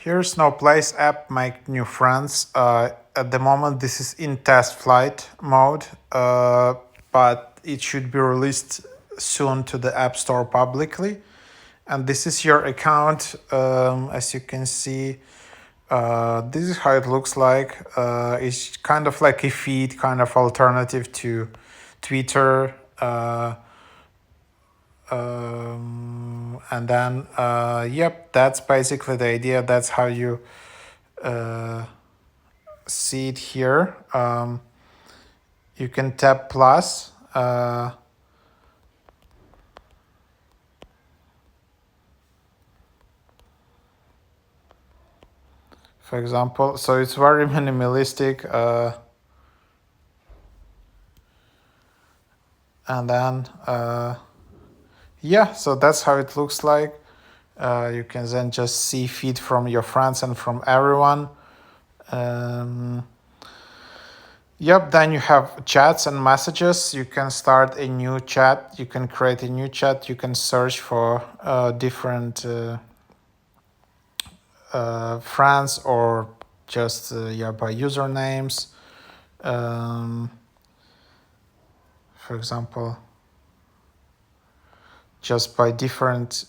Here's noplace app, make new friends. At the moment, this is in test flight mode, but it should be released soon to the App Store publicly. And this is your account. As you can see, this is how it looks like. It's kind of like a feed, kind of alternative to Twitter. And then, yep, that's basically the idea. That's how you see it here. You can tap plus. For example, so it's very minimalistic. And then, yeah, so that's how it looks like. You can then just see feed from your friends and from everyone. Yep, then you have chats and messages. You can start a new chat. You can create a new chat. You can search for different friends or just by usernames. For example, just by different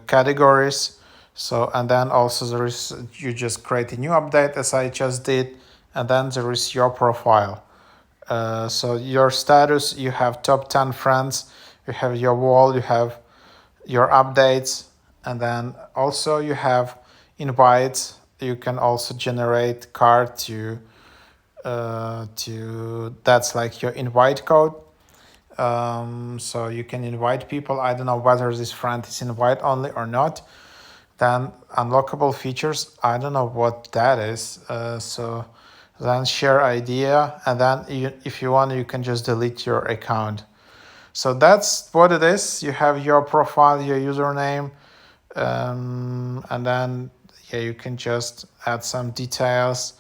categories. So, and then also there is, you just create a new update as I just did, and then there is your profile. So your status, you have top 10 friends, you have your wall, you have your updates, and then also you have invites. You can also generate card to that's like your invite code. So you can invite people. I don't know whether this friend is invite only or not. Then unlockable features, I don't know what that is. So then share idea, and then if you want, you can just delete your account. So that's what it is. You have your profile, your username, and then yeah, you can just add some details.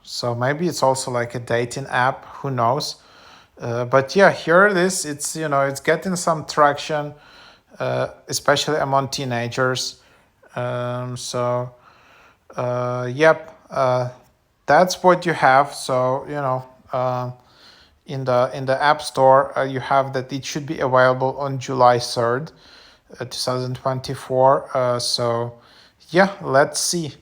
So maybe it's also like a dating app, who knows. But yeah, here it is. It's, it's getting some traction, especially among teenagers. So yep, that's what you have. So in the App Store, you have that it should be available on July 3rd, 2024. So yeah, let's see.